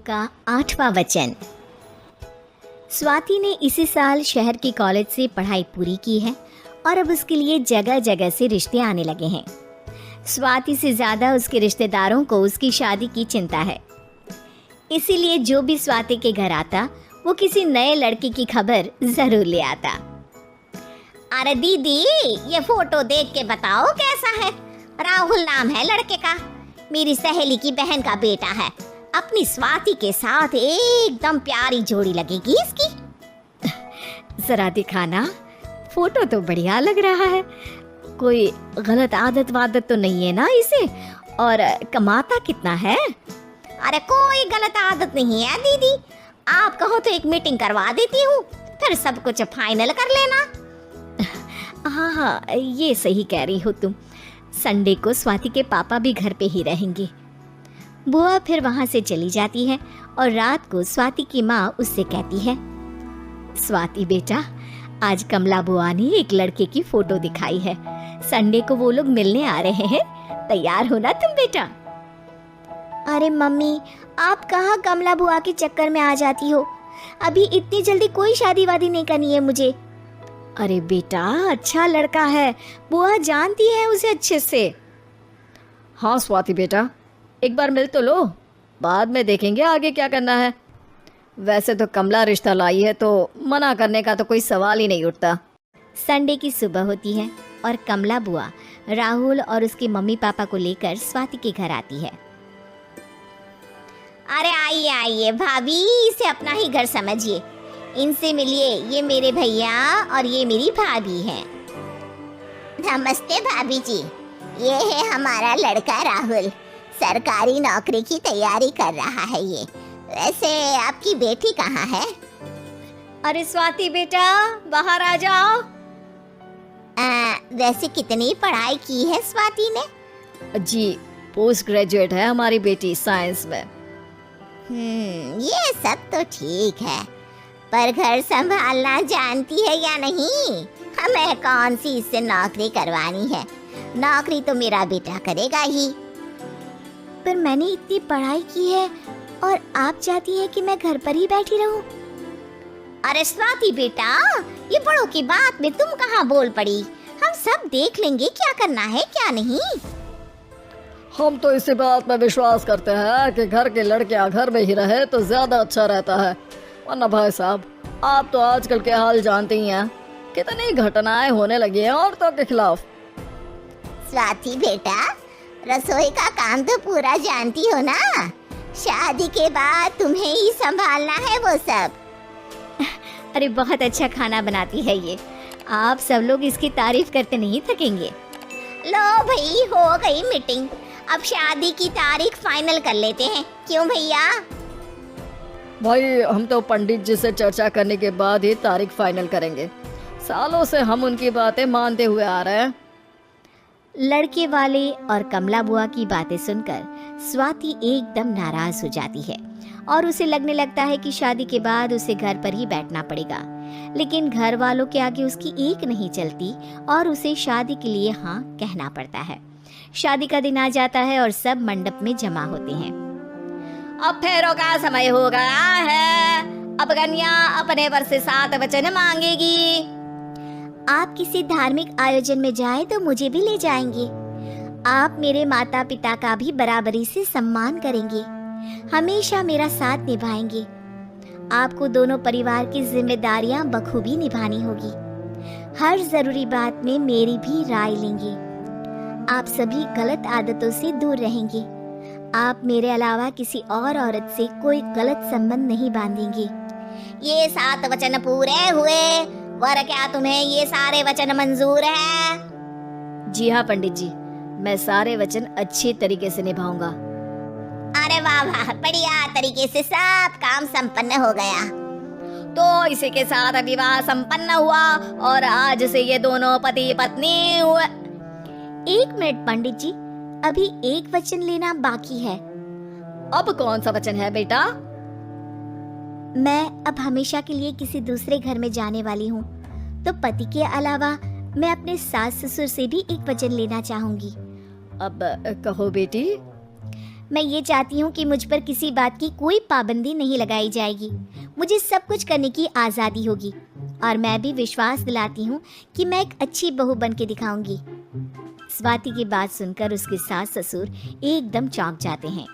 का 8वां वचन। स्वाति ने इसी साल शहर के कॉलेज से पढ़ाई पूरी की है और अब उसके लिए जगह जगह से रिश्ते आने लगे हैं। स्वाति से ज़्यादा उसके रिश्तेदारों को उसकी शादी की चिंता है, इसीलिए जो भी स्वाति के घर आता वो किसी नए लड़के की खबर ज़रूर ले आता। अरे दीदी, ये फोटो देख के बताओ कैसा है। राहुल नाम है लड़के का, मेरी सहेली की बहन का बेटा है। अपनी स्वाति के साथ एकदम प्यारी जोड़ी लगेगी इसकी। जरा दिखाना, फोटो तो बढ़िया लग रहा है। कोई गलत आदत वादत तो नहीं है ना इसे? और कमाता कितना है? अरे कोई गलत आदत नहीं है दीदी, आप कहो तो एक मीटिंग करवा देती हूँ, फिर सब कुछ फाइनल कर लेना। हाँ, ये सही कह रही हो तुम। संडे को स्वाति के पापा भी घर पे ही रहेंगे। बुआ फिर वहां से चली जाती है और रात को स्वाति की माँ उससे कहती है, स्वाति बेटा, आज कमला बुआ ने एक लड़के की फोटो दिखाई है। संडे को वो लोग मिलने आ रहे हैं, तैयार हो ना तुम बेटा? अरे मम्मी, आप कहाँ कमला बुआ के चक्कर में आ जाती हो? अभी इतनी जल्दी कोई शादी वादी नहीं करनी है मुझे। अरे बेटा, अच्छा लड़का है, बुआ जानती है उसे अच्छे से। हाँ स्वाति बेटा, एक बार मिल तो लो, बाद में देखेंगे आगे क्या करना है। वैसे तो कमला रिश्ता लाई है तो मना करने का तो कोई सवाल ही नहीं उठता। संडे की सुबह होती है और कमला बुआ राहुल और उसके मम्मी पापा को लेकर स्वाति के घर आती है। अरे आइए आइए भाभी, इसे अपना ही घर समझिए, इनसे मिलिए। ये मेरे भैया और ये मेरी भाभी हैं। नमस्ते भाभी जी, ये है हमारा लड़का राहुल, सरकारी नौकरी की तैयारी कर रहा है ये। वैसे आपकी बेटी कहाँ है? अरे स्वाति बेटा, बाहर आ जाओ। वैसे कितनी पढ़ाई की है स्वाति ने? जी, पोस्ट ग्रेजुएट है हमारी बेटी साइंस में। ये सब तो ठीक है, पर घर संभालना जानती है या नहीं? हमें कौन सी इससे नौकरी करवानी है, नौकरी तो मेरा बेटा करेगा ही। पर मैंने इतनी पढ़ाई की है और आप चाहती हैं कि मैं घर पर ही बैठी रहूं? अरे स्वाति बेटा, ये बड़ों की बात में तुम कहाँ बोल पड़ी? हम सब देख लेंगे क्या करना है क्या नहीं। हम तो इसी बात में विश्वास करते हैं कि घर के लड़कियां घर में ही रहे तो ज्यादा अच्छा रहता है। वरना भाई साहब, आप तो आजकल के हाल जानते ही हैं, कितनी घटनाएं होने लगी हैं औरतों के खिलाफ। स्वाति बेटा, रसोई का काम तो पूरा जानती हो ना? शादी के बाद तुम्हें ही संभालना है वो सब। अरे बहुत अच्छा खाना बनाती है ये, आप सब लोग इसकी तारीफ करते नहीं थकेंगे। लो भाई, हो गई मीटिंग, अब शादी की तारीख फाइनल कर लेते हैं, क्यों भैया? भाई, हम तो पंडित जी से चर्चा करने के बाद ही तारीख फाइनल करेंगे। सालों से हम उनकी बातें मानते हुए आ रहे हैं। लड़के वाले और कमला बुआ की बातें सुनकर स्वाति एकदम नाराज हो जाती है और उसे लगने लगता है कि शादी के बाद उसे घर पर ही बैठना पड़ेगा। लेकिन घर वालों के आगे उसकी एक नहीं चलती और उसे शादी के लिए हाँ कहना पड़ता है। शादी का दिन आ जाता है और सब मंडप में जमा होते हैं। अब फेरों का समय हो गया है, अब कन्या अपने वर से 7 वचन मांगेगी। आप किसी धार्मिक आयोजन में जाएं तो मुझे भी ले जाएंगे। आप मेरे माता पिता का भी बराबरी से सम्मान करेंगे, हमेशा मेरा साथ निभाएंगे। आपको दोनों परिवार की जिम्मेदारियां बखूबी निभानी होगी। हर जरूरी बात में मेरी भी राय लेंगे। आप सभी गलत आदतों से दूर रहेंगे। आप मेरे अलावा किसी और औरत से कोई गलत संबंध नहीं बांधेंगे। ये 7 वचन पूरे हुए, वर क्या तुम्हें ये सारे वचन मंजूर है? जी हाँ पंडित जी, मैं सारे वचन अच्छी तरीके से निभाऊंगा। अरे वाह वाह, बढ़िया तरीके से सब काम संपन्न हो गया। तो इसी के साथ विवाह संपन्न हुआ और आज से ये दोनों पति पत्नी हुए। 1 मिनट पंडित जी, अभी एक वचन लेना बाकी है। अब कौन सा वचन है बेटा? मैं अब हमेशा के लिए किसी दूसरे घर में जाने वाली हूँ, तो पति के अलावा मैं अपने सास ससुर से भी एक वचन लेना चाहूंगी। अब कहो बेटी। मैं ये चाहती हूँ कि मुझ पर किसी बात की कोई पाबंदी नहीं लगाई जाएगी। मुझे सब कुछ करने की आज़ादी होगी और मैं भी विश्वास दिलाती हूँ कि मैं एक अच्छी बहू बन के दिखाऊंगी। स्वाति की बात सुनकर उसके सास ससुर एकदम चौंक जाते हैं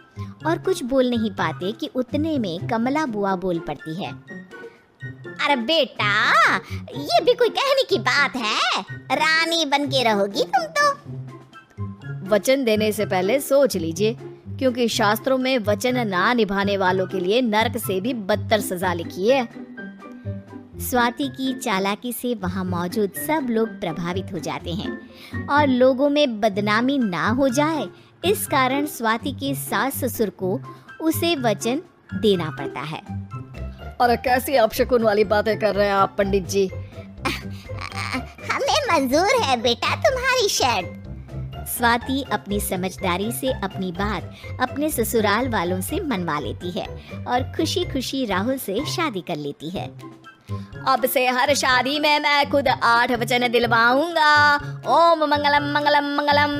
और कुछ बोल नहीं पाते कि उतने में कमला बुआ बोल पड़ती है। अरे बेटा, ये भी कोई कहने की बात है? रानी बन के रहोगी तुम तो। वचन देने से पहले सोच लीजिए, क्योंकि शास्त्रों में वचन ना निभाने वालों के लिए नरक से भी बदतर सजा लिखी है। स्वाति की चालाकी से वहां मौजूद सब लोग प्रभावित हो जाते हैं और लोगों में बदनामी ना हो जाए, इस कारण स्वाति के सास ससुर को उसे वचन देना पड़ता है। और कैसी अपशकुन वाली बातें कर रहे हैं आप पंडित जी? हमें मंजूर है बेटा तुम्हारी शर्त। स्वाति अपनी समझदारी से अपनी बात अपने ससुराल वालों से मनवा लेती है और खुशी खुशी राहुल से शादी कर लेती है। अब से हर शादी में मैं खुद 8 वचन दिलवाऊंगा। ओम मंगलम मंगलम मंगलम।